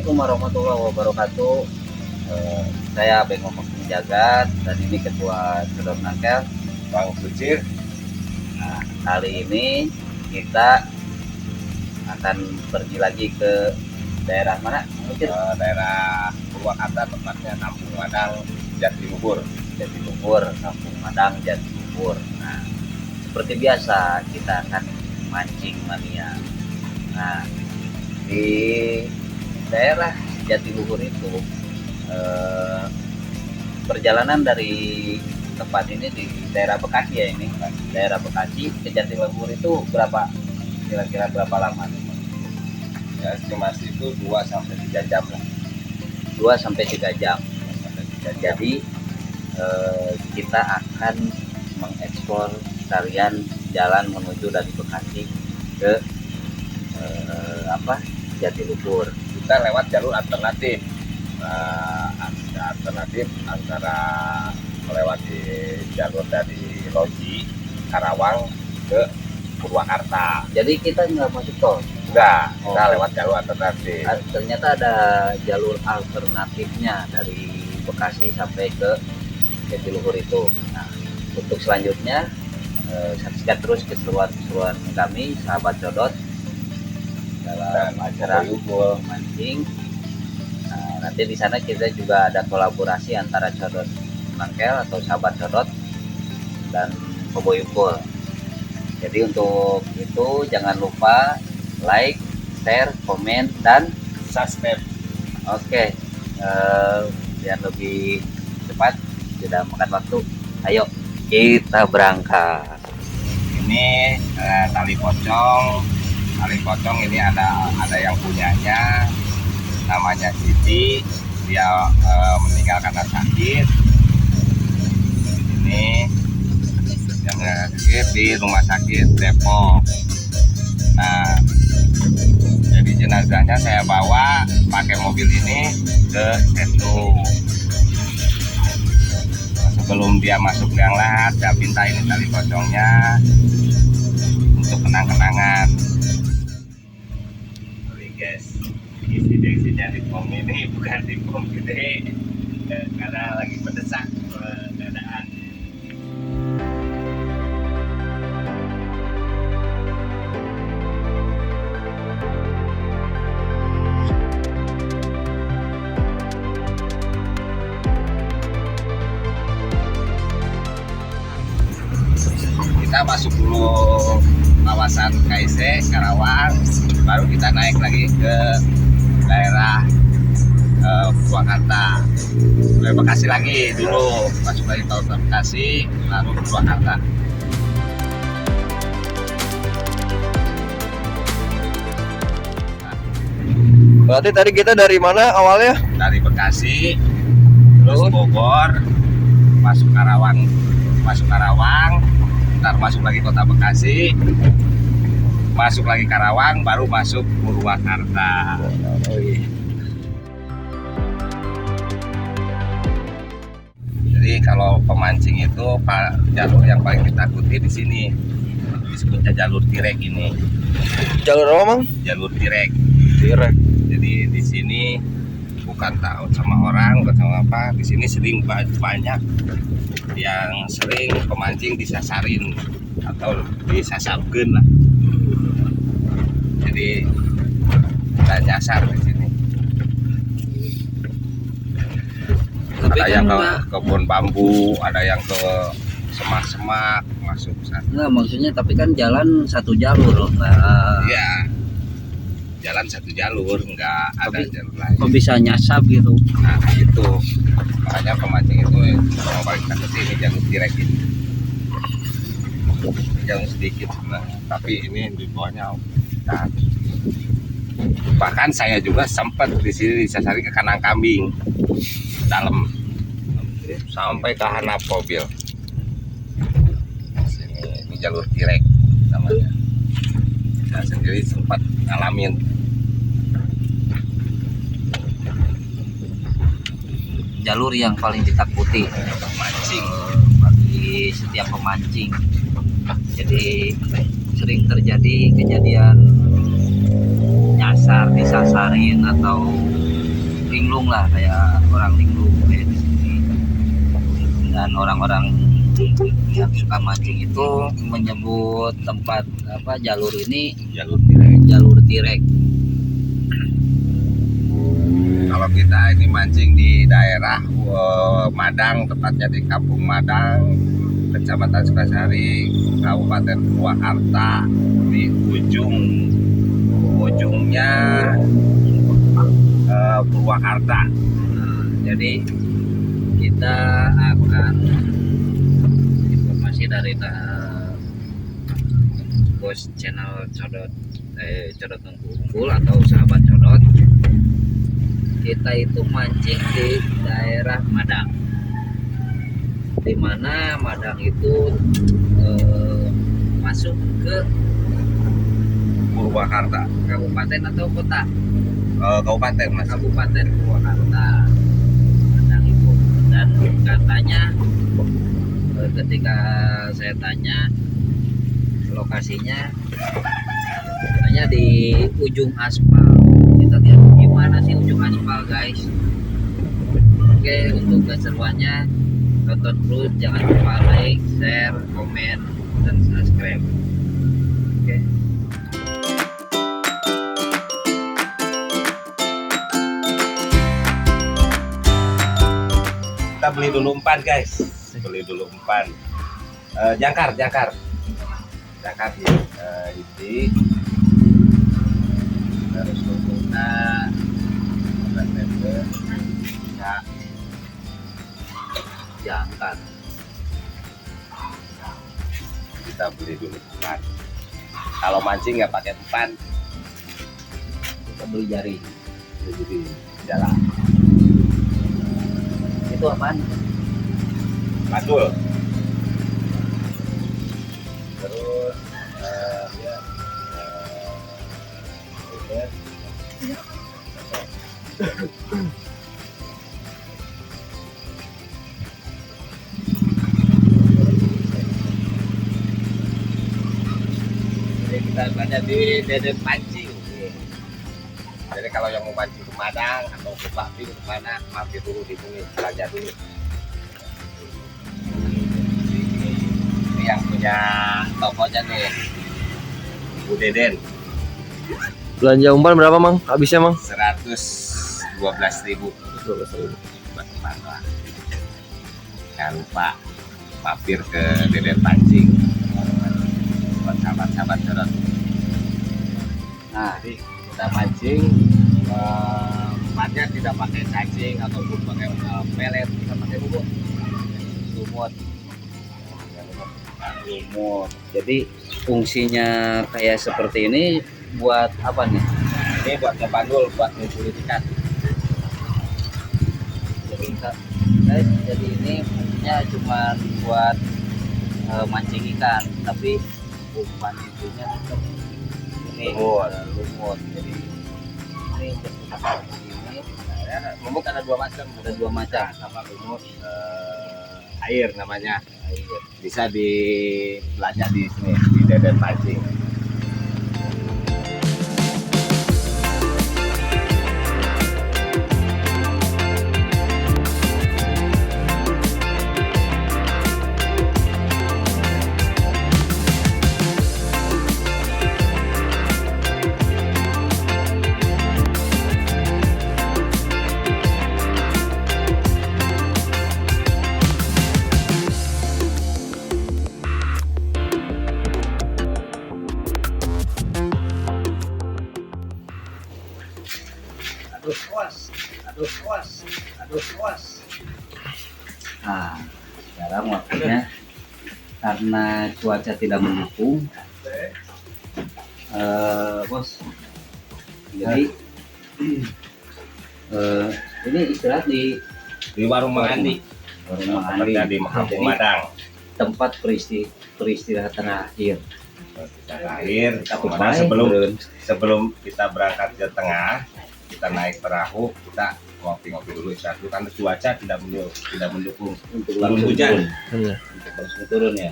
Assalamualaikum warahmatullahi wabarakatuh. Saya Beng Omong Jagat dan ini Ketua Codot Nangkel Bang Sucir. Nah, kali ini kita akan pergi lagi ke daerah mana? Mungkin Daerah Purwakarta, tepatnya Kampung Madang, Jatiluhur. Kampung Madang, Jatiluhur. Nah, seperti biasa kita akan mancing mania. Nah, di daerah Jatiluhur itu perjalanan dari tempat ini di daerah Bekasi ya, ini daerah Bekasi ke Jatiluhur itu kira-kira berapa lama? Ya, estimasi itu 2-3 jam lah. 2-3 jam. Jadi kita akan mengeksplor sekalian jalan menuju dari Bekasi ke Jatiluhur. Kita lewat jalur alternatif. Alternatif antara melewati jalur dari Loji, Karawang ke Purwakarta. Jadi kita nggak masuk tol. Enggak, kita lewat jalur alternatif. Ternyata ada jalur alternatifnya dari Bekasi sampai ke Jatiluhur itu. Nah, untuk selanjutnya saksikan terus keseruan kami sahabat Codot dalam acara mancing. Nah, nanti di sana kita juga ada kolaborasi antara Codot Nangkel atau sahabat Codot dan Peboyukul. Jadi untuk itu jangan lupa like, share, komen, dan Subscribe. Oke, biar lebih cepat, tidak makan waktu. Ayo kita berangkat. Ini tali pocong. Tali pocong ini ada yang punyanya, namanya Siti. Dia meninggal karena sakit. Ini yang sakit di rumah sakit Depok. Nah, jadi jenazahnya saya bawa pakai mobil ini ke Setu. Sebelum dia masuk liang lahat, saya minta ini tali pocongnya untuk kenang-kenangan. Sorry guys, isi-isinya di pom ini bukan di pom gede, karena lagi mendesak keadaan. Kita masuk dulu kawasan KIC Karawang, baru kita naik lagi ke daerah Purwakarta. Bekasi lagi dulu, masuk lagi tol Bekasi, lalu Purwakarta. Berarti tadi kita dari mana awalnya? Dari Bekasi, terus Bogor, masuk Karawang, ntar masuk lagi kota Bekasi, masuk lagi Karawang, baru masuk Purwakarta. Jadi kalau pemancing itu jalur yang paling ditakuti di sini, disebutnya jalur tirek ini. Jalur apa, Mang? Jalur tirek. Jadi di sini bukan takut sama orang, bukan sama apa. Di sini sering banyak yang sering pemancing disasarin atau disasapkeun lah. Jadi kita nyasar di sini. Tapi Ada kan yang ke kebun bambu, ada yang ke semak-semak masuk sana. enggak, maksudnya tapi kan jalan satu jalur. Nah, Iya, jalan satu jalur, nggak ada jalur lain. kok bisa nyasap gitu? Nah itu makanya pemancing itu yang paling takut ini jalur tirek ini. Jauh sedikit sebenarnya, tapi ini di bawahnya. Nah, bahkan saya juga sempat di sini disasari ke kandang kambing dalam sampai ke hanap mobil. Ini jalur tirek namanya. Saya sendiri sempat ngalamin. Jalur yang paling ditakuti Mancing. bagi setiap pemancing. Jadi sering terjadi kejadian nyasar, disasarin atau linglung lah, kayak orang linglung kayak di sini. Dan orang-orang yang suka mancing itu menyebut tempat apa jalur ini jalur tirek. Kalau kita ini mancing di daerah Madang, tepatnya di Kampung Madang, Kecamatan Sukasari, Kabupaten Purwakarta, di ujungnya Purwakarta. Jadi kita akan informasi dari bos channel Codot Unggul atau sahabat Codot. Kita itu mancing di daerah Madang, di mana Madang itu masuk ke Purwakarta, kabupaten atau kota. Kabupaten Mas. Kabupaten Purwakarta, Madang itu. Dan katanya ketika saya tanya lokasinya, katanya di ujung aspal. Kita lihat gimana sih ujung aspal, guys. Oke, untuk keseruannya tonton terus, jangan lupa like, share, komen, dan subscribe. Oke. Kita beli dulu umpan, guys. Beli dulu umpan. Jangkar di ini. Terus untuk meter ya jangkar. Kita beli dulu umpan. Kalau mancing nggak pakai umpan, Kita beli jaring. jadi jalan. Itu apaan? Madul. Terus ya, Jadi kita berada di Deden Pancing. jadi kalau yang mau mancing ke Madang atau ke Bakti kemana, mampir dulu di sini, belanja dulu. Ini yang punya tokonya nih, Bu Deden. Belanja umpan berapa Mang? Habisnya Mang? 112.000 buat umpan lah. Jangan lupa mampir ke Deden Pancing buat sahabat-sahabat Codot. Nah, Jadi kita mancing, umpannya tidak pakai cacing ataupun pakai pelet, kita pakai lumut. lumut. Jadi fungsinya kayak seperti ini buat apa nih? Ini buat ngepandul, buat ngumpulin ikan. Jadi guys, jadi ini fungsinya cuma buat mancing ikan, tapi umpan itunya tetap ini lumut. Jadi ini bentuk ini Lumut ada dua macam, ada dua macam. sama lumut air namanya. Air. Bisa dibelanja di sini di Deden Pancing. Aduh, puas. Nah, sekarang waktunya karena cuaca tidak mendukung, bos. Jadi ini istirahat di Warung Mang Andi, Warung Mang Andi. tempatnya di Kampung Jadi, Madang. tempat peristirahatan akhir. Terakhir, Tapi sebelum kita berangkat ke tengah, kita naik perahu, kita ngopi-ngopi dulu, istirahat dulu karena cuaca tidak mendukung untuk turun langsung hujan. turun. Untuk langsung turun ya.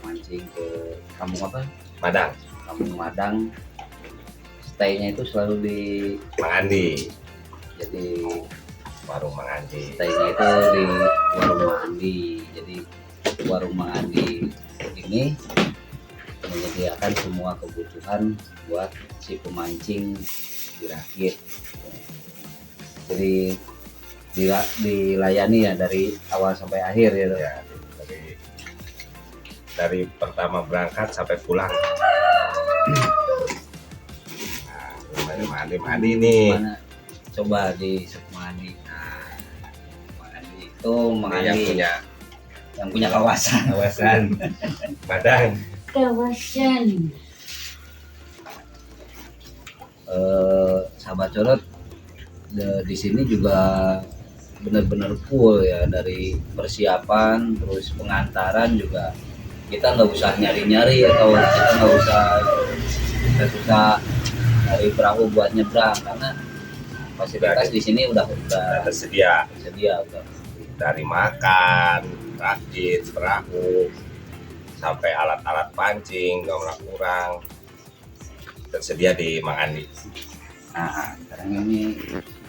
Mancing ke kampung apa? Madang, Kampung Madang. Stay-nya itu selalu di Mang Andi. Jadi warung Mang Andi. stay-nya itu di warung Mang Andi. Jadi warung Mang Andi ini menyediakan semua kebutuhan buat si pemancing dirakit. Jadi dilayani ya dari awal sampai akhir ya. Ya, dari pertama berangkat sampai pulang. Nah, Mandi nih. Mana coba di Mang Andi. Nah, Mang Andi itu Mang Ini yang Andi punya yang punya kawasan. kawasan Padang. Kawasan. Sahabat Corot di sini juga benar-benar full ya, dari persiapan terus pengantaran juga kita nggak usah nyari-nyari atau kita nggak usah susah dari perahu buat nyebrang karena fasilitas di sini udah Tersedia udah. dari makan, rakit, perahu, sampai alat-alat pancing, nggak kurang tersedia di Mang Andi. Nah sekarang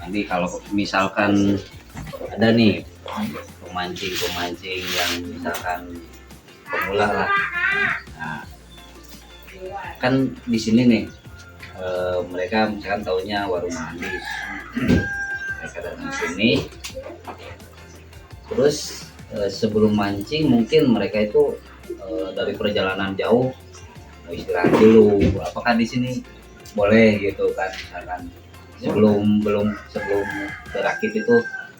ini kalau misalkan ada nih pemancing yang misalkan pemula lah, nah, kan di sini nih mereka misalkan taunya warung Andi, mereka datang ke sini terus sebelum mancing mungkin mereka itu dari perjalanan jauh mau istirahat dulu, apakah di sini boleh gitu kan, misalkan sebelum berakit itu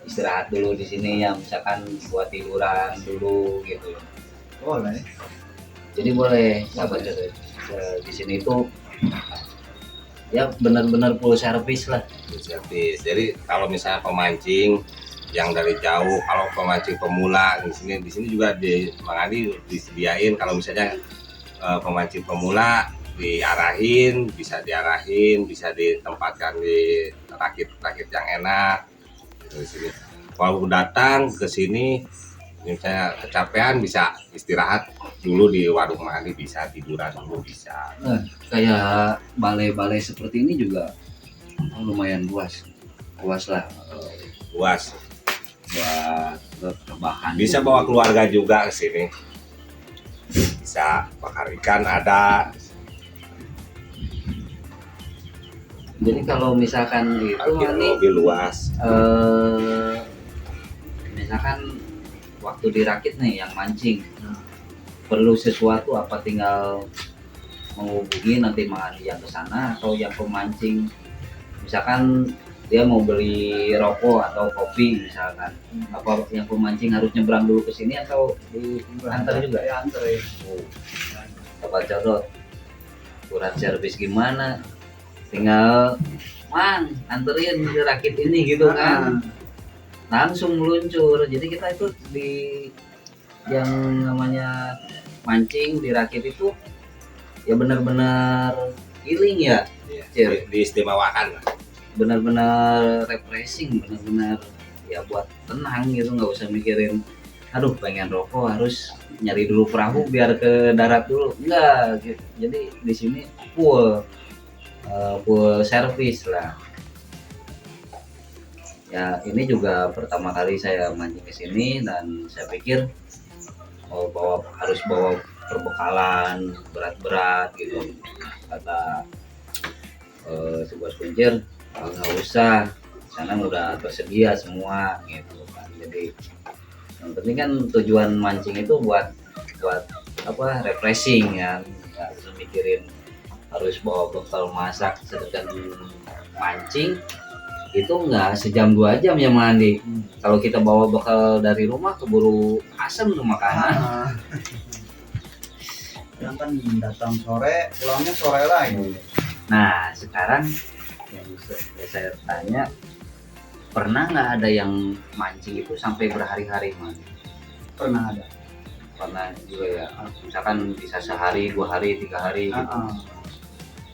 istirahat dulu di sini ya, misalkan buat tiduran dulu gitu. Boleh. Jadi boleh sahabat di sini itu ya benar-benar full service lah. Servis. Jadi kalau misalnya pemancing yang dari jauh, kalau pemancing pemula di sini juga di Mang Andi disediain kalau misalnya pemancing pemula bisa diarahin, bisa ditempatkan di rakit-rakit yang enak di sini. Kalau datang ke sini misalnya kecapean bisa istirahat dulu di warung Mang Andi, bisa tiduran dulu bisa. Kayak balai-balai seperti ini juga lumayan luas lah Luas. buat rebahan. Bisa bawa keluarga juga ke sini. Bisa bakar ikan ada. Jadi kalau misalkan itu Parkir nih mobil luas. misalkan waktu dirakit nih yang mancing perlu sesuatu apa, tinggal menghubungi nanti Mang Andi yang ke sana atau yang pemancing, misalkan dia mau beli rokok atau kopi misalkan, apa yang pemancing harus nyebrang dulu ke sini atau diantar juga? Ya, antar ya. Sahabat Corot, kurang servis gimana, tinggal Mang anterin rakit ini gitu kan, langsung meluncur. Jadi kita itu di yang namanya mancing di rakit itu ya benar-benar healing ya, Cir. Diistimewakan. Benar-benar refreshing, benar-benar ya buat tenang gitu, nggak usah mikirin aduh pengen rokok harus nyari dulu perahu biar ke darat dulu, enggak gitu. Jadi di sini full service lah ya. Ini juga pertama kali saya mancing ke sini dan saya pikir harus bawa perbekalan berat-berat gitu, kata sebuah kuncir nggak usah, sana udah tersedia semua gitu kan. Jadi yang penting kan tujuan mancing itu buat apa, refreshing ya, nggak usah mikirin harus bawa bekal masak. Sedangkan mancing itu nggak sejam 2 jam ya Mang Andi. Kalau kita bawa bekal dari rumah keburu asam tuh makanan. Yang kan datang sore, pulangnya sore lagi. Nah sekarang yang saya tanya, pernah nggak ada yang mancing itu sampai berhari-hari Mang? Pernah ada. Pernah juga ya, misalkan bisa sehari, 2 hari, 3 hari gitu.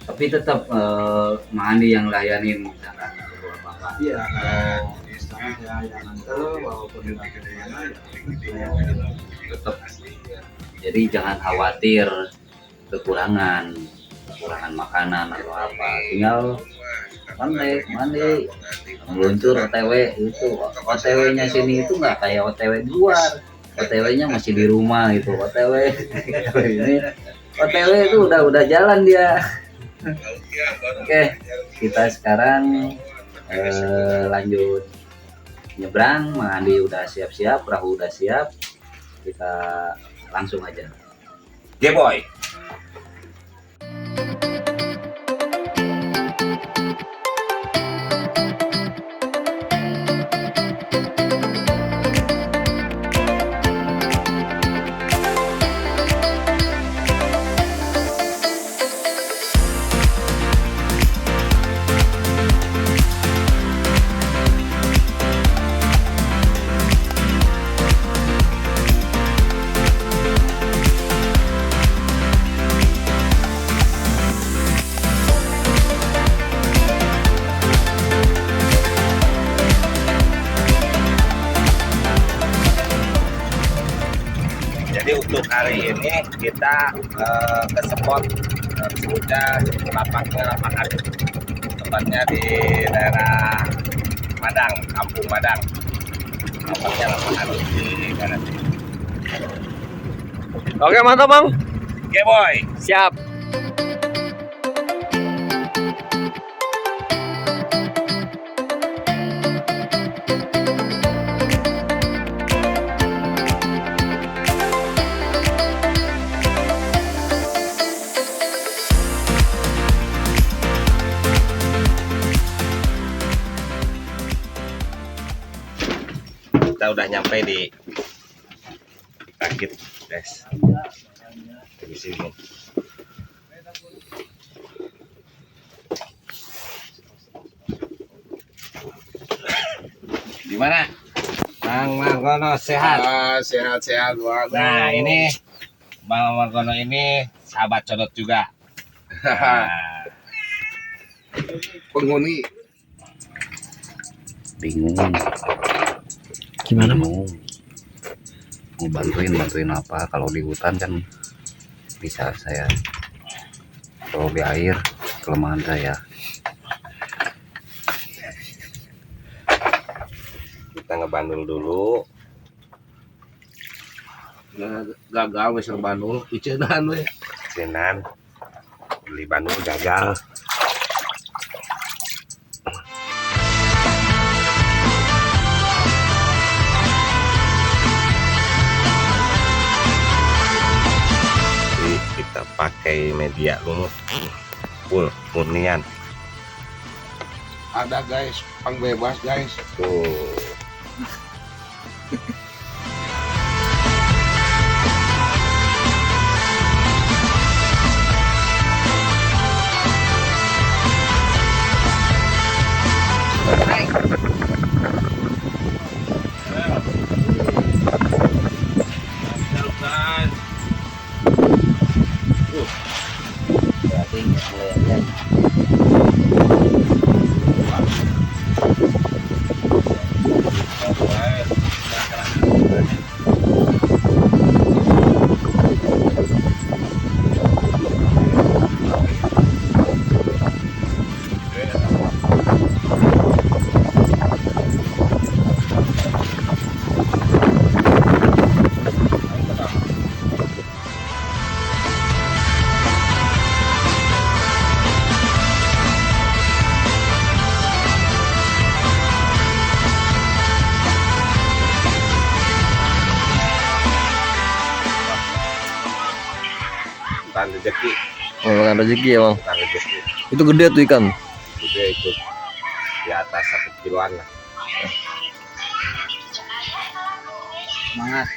Tapi tetap Mang Andi yang layanin misalkan bapak. Iya, kalau misalnya saya yang antar walaupun di mana ya Tetap. Jadi jangan khawatir kekurangan makanan atau apa, tinggal mandi meluncur OTW itu. OTW-nya sini itu nggak kayak OTW di luar. OTW-nya masih di rumah gitu. OTW ini OTW itu udah jalan dia. Oke, kita sekarang lanjut nyebrang. Mang Andi udah siap-siap, perahu udah siap. Kita langsung aja. G-Boy. Jadi untuk hari ini kita ke spot sudah lapaknya lapangan, tempatnya di daerah Madang, Kampung Madang. Lapaknya lapangan di daerah sini. Oke, mantap, Mang. Oke, boy. Siap. Kita udah nyampe di Rakit, guys. Di sini. Gimana? Bang Margono sehat? Sehat-sehat banget. Nah, ini Bang Margono ini sahabat codot juga. Nah, Penghuni. Bingung. Gimana, Mau bantuin apa? Kalau di hutan kan bisa saya, kalau di air kelemahan saya. kita ngebandul dulu. Gagal wes Bandung, icenan we. Senan beli bandul gagal. Jadi kita pakai media lumut full murnian Ada guys, pang bebas guys. tuh. Berarti mulai aja. Bukan rezeki, Oh, makan rezeki ya, Bang. bukan rezeki. Itu gede tuh ikan. Gede itu di atas 1 kiloan lah. Semangat.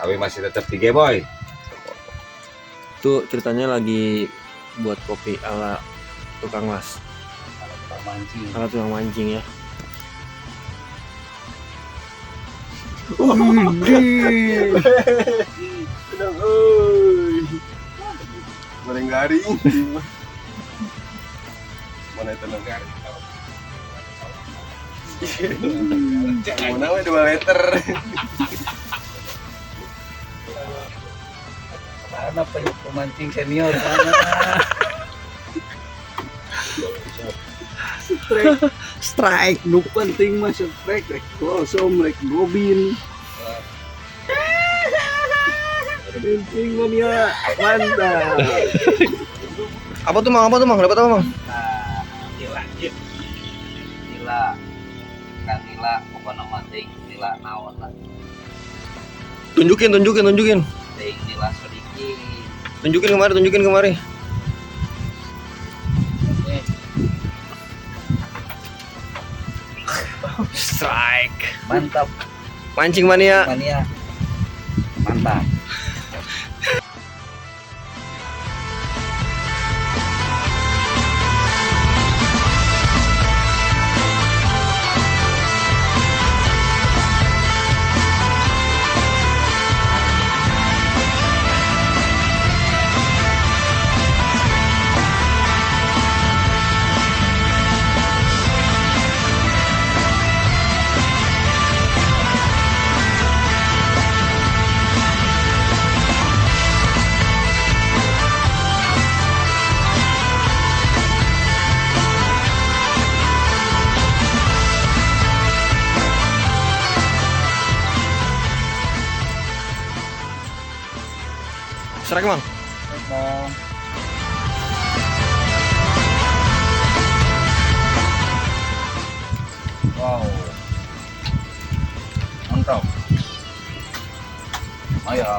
Tapi masih tetap 3 boy. Itu ceritanya lagi buat kopi ala tukang las, Mancing. ala tukang mancing ya. Goreng garing. Mana itu garing? Mana we 2 liter. Mana pemancing senior? strike. Strike. Nu penting mah strike rek kosong rek Robin. Penting mania mantap. Apa tuh Mang? Dapat apa Mang? Nah, nila kan nila pokoknya mating nila naon lah Tunjukin. ting nila sedikit. Tunjukin kemari. Strike. Mantap Pancing mania. mania mantap. Strike Mang. Wow, mantap. Ayo.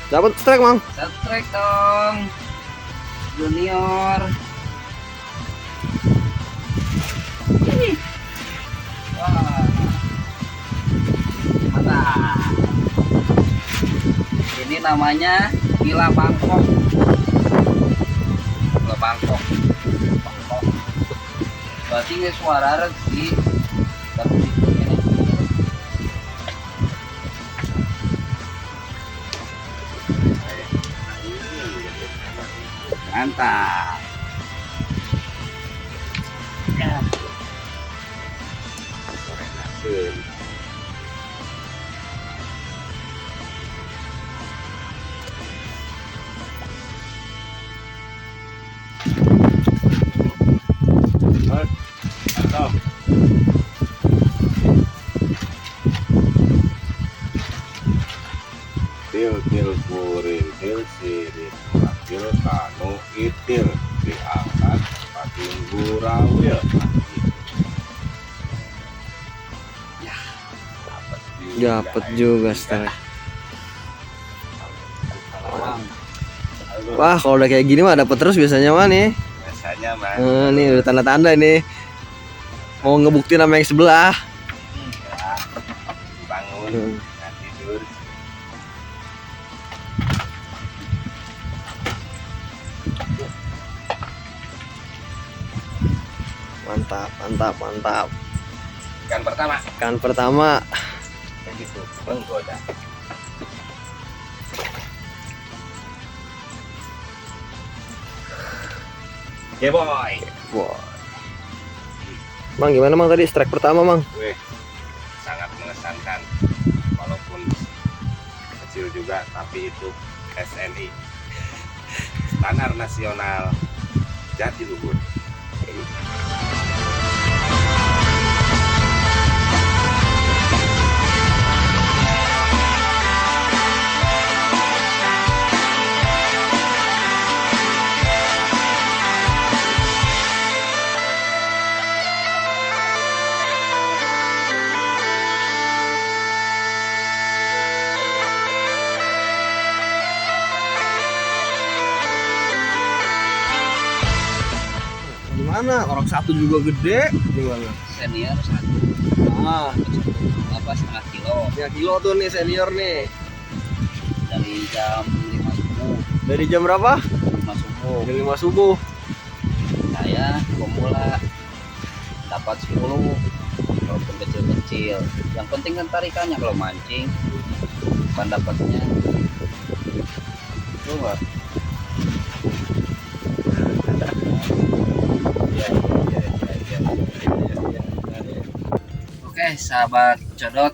Dapat strike Mang. Strike dong, junior. Wah, mantap. Ini namanya gila Bangkok. Bangkok. Berarti ini suara sih. Mantap. Mantap. Til kuring til sirit wakil kanu itil diangkat pating gurawil. Dapat juga strike. Wah, kalau udah kayak gini mah dapat terus biasanya mah nih. Biasanya mah Nih udah tanda-tanda ini. Mau ngebuktiin sama yang sebelah. bangun nggak tidur. Mantap. Ikan pertama Kan pertama. begitu menggoda. Oke boy. Wah. Mang gimana Mang tadi strike pertama Mang? Wih, sangat mengesankan walaupun kecil juga tapi itu SNI standar nasional Jatiluhur. Gimana? Orang satu juga gede. Gimana? Senior satu Ah, apa setengah kilo ya kilo tuh nih senior nih. dari jam 5 subuh. Dari jam berapa? 5 subuh Jam 5 subuh. saya pemula dapat 10. walaupun kecil-kecil. Yang penting kan tarikannya kalau mancing, bukan dapatnya. Tuh, Pak. Oke, sahabat codot,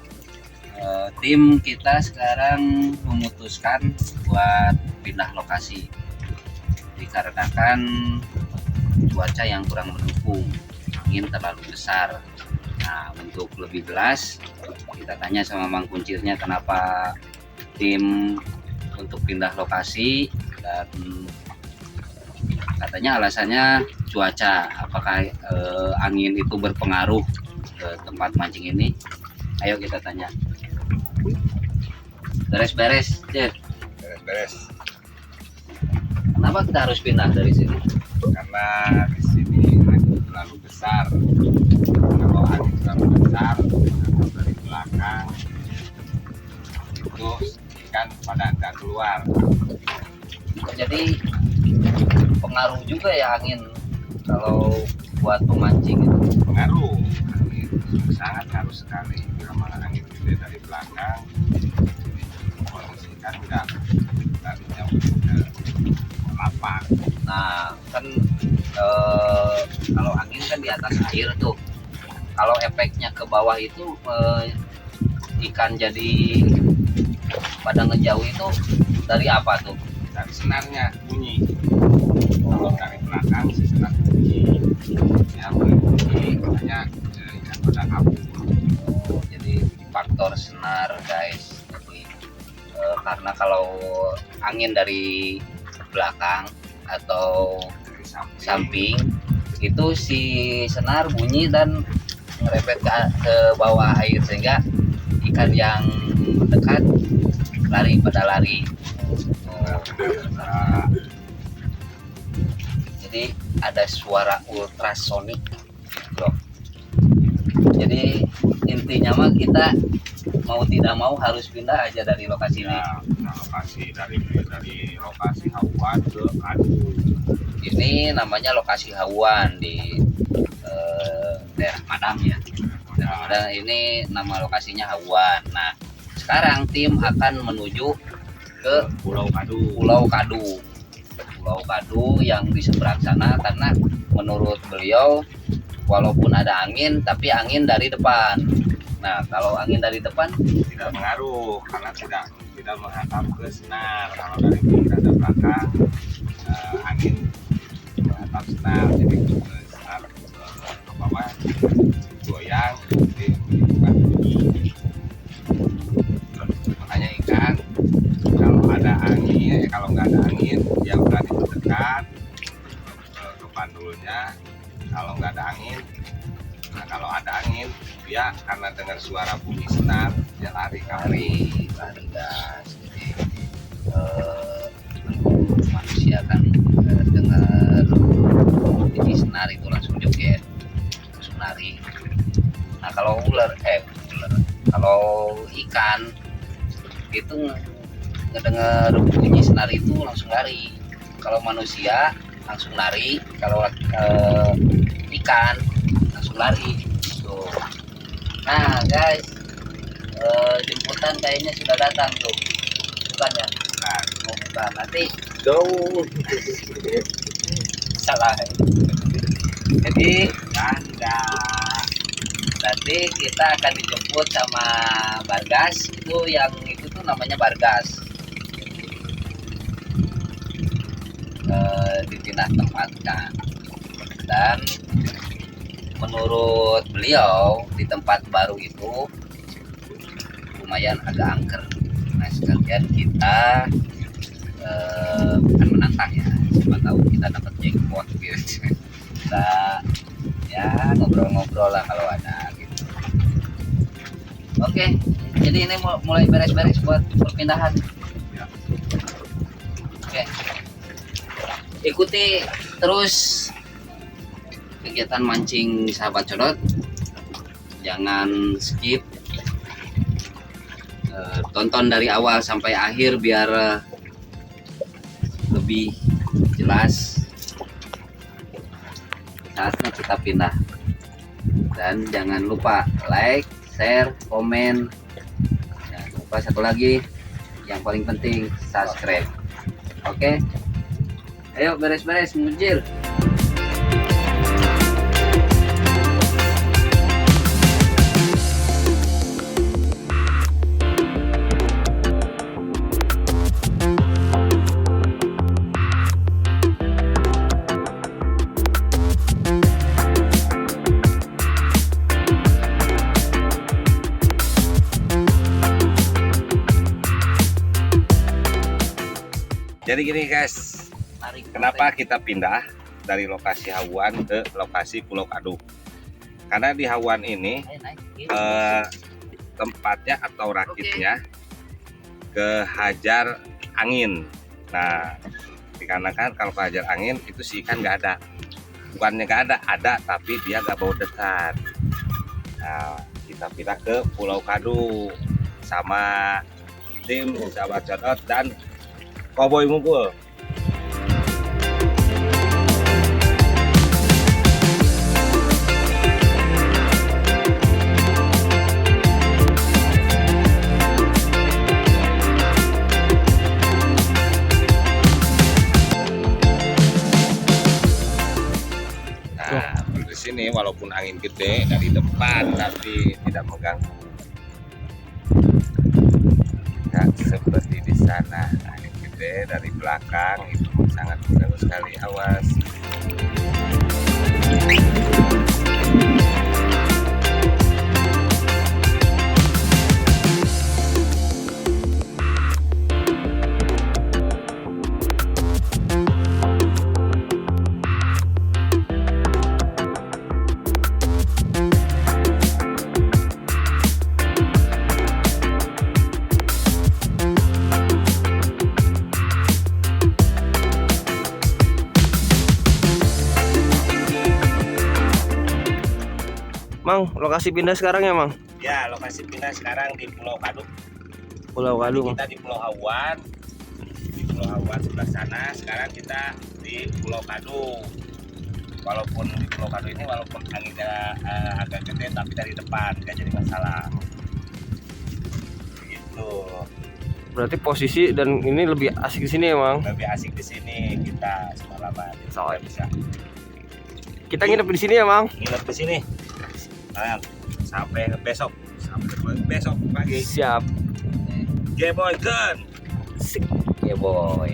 tim kita sekarang memutuskan buat pindah lokasi dikarenakan cuaca yang kurang mendukung, angin terlalu besar. Nah, untuk lebih jelas kita tanya sama Mang Kuncirnya kenapa tim untuk pindah lokasi, dan katanya alasannya cuaca. Apakah angin itu berpengaruh ke tempat mancing ini? Ayo kita tanya. Beres-beres, Cid. Beres-beres. Kenapa kita harus pindah dari sini? Karena di sini angin terlalu besar. Kalau angin terlalu besar atau dari belakang itu ikan pada nggak keluar. Jadi pengaruh juga ya angin kalau buat pemancing itu. Pengaruh, angin sangat ngaruh sekali. Bila mana angin gede dari belakang, kondisi ikan nggak larinya ke lapak. Nah kan kalau angin kan di atas air tuh, kalau efeknya ke bawah itu ikan jadi pada ngejauh itu dari apa tuh? Dari senarnya bunyi. Kalau dari belakang si senar bunyi, ya bunyi, makanya ikan pada kabur. Jadi faktor senar guys. Jadi karena kalau angin dari belakang atau Dari samping, samping itu si senar bunyi dan ngerepet ke bawah air, sehingga ikan yang dekat pada lari. Nah, Jadi ada suara ultrasonik, bro. Jadi intinya mah kita mau tidak mau harus pindah aja dari lokasi ini. nah, lokasi dari lokasi Hawan ke Aduh. Ini namanya lokasi Hauan di daerah Madam ya. Dan ini nama lokasinya Hauan. Nah, sekarang tim akan menuju ke Pulau Kadu. Pulau Kadu. Pulau Kadu yang di seberang sana, karena menurut beliau walaupun ada angin tapi angin dari depan. Nah, kalau angin dari depan Tidak mengaruh karena tidak menghadap ke senar. Kalau dari belakang angin menghadap senar, jadi ke senar ke bawah goyang, jadi menimbulkan bunyi. Makanya ikan kalau ada angin, kalau nggak ada angin dia udah dekat ke bandulnya. Kalau nggak ada angin, nah kalau ada angin dia karena dengar suara bunyi senar dia lari lari gas. Jadi manusia kan dengar bunyi senar itu langsung joget, langsung lari. Nah, kalau kalau ikan itu ngedengar bunyi senar itu langsung lari. Kalau manusia langsung lari, kalau ikan langsung lari. Tuh. Nah guys, jemputan kayaknya sudah datang tuh, bukan ya? Nah, Oh, bukan, nanti Jauh. salah. Jadi ganda. nanti kita akan dijemput sama Bargas. Itu tuh namanya Bargas. Dipindah tempatkan, dan menurut beliau di tempat baru itu lumayan agak angker. Nah, sekalian kita bukan menantang ya, siapa tahu kita dapat jackpot gitu. Kita ya ngobrol-ngobrol lah kalau ada gitu. Oke, jadi ini mulai beres-beres buat perpindahan. Ya. Oke, ikuti terus kegiatan mancing sahabat codot, jangan skip, tonton dari awal sampai akhir biar lebih jelas. Saatnya kita pindah. Dan jangan lupa like, share, komen. Jangan lupa satu lagi yang paling penting subscribe. Oke. Ayo beres-beres mujir. Jadi gini guys, kenapa kita pindah dari lokasi Hawuan ke lokasi Pulau Kadu? Karena di Hawuan ini tempatnya atau rakitnya kehajar angin. Nah, dikarenakan kalau kehajar angin itu si ikan nggak ada. Bukannya nggak ada tapi dia nggak bau dekat. Nah, kita pindah ke Pulau Kadu sama tim sahabat Codot dan Cowboy Mukul. Nah, di sini walaupun angin gede dari depan tapi tidak mengganggu. Nggak seperti di sana. Dari belakang itu sangat mengganggu sekali, awas. Mang, lokasi pindah sekarang ya, Mang? Ya, lokasi pindah sekarang di Pulau Kadu. Pulau Kadu, Mang. Kita di Pulau Hawuan. Di Pulau Hawuan sebelah sana. Sekarang kita di Pulau Kadu. Walaupun di Pulau Kadu ini walaupun anginnya agak gede tapi dari depan nggak jadi masalah. Gitu. Berarti posisi dan ini lebih asik di sini ya, Mang? Lebih asik di sini kita semalaman. So, Bisa kita nginep di sini ya, Mang? nginep di sini. Nah, sampai besok pagi. Siap. Game on gun. Ya boy.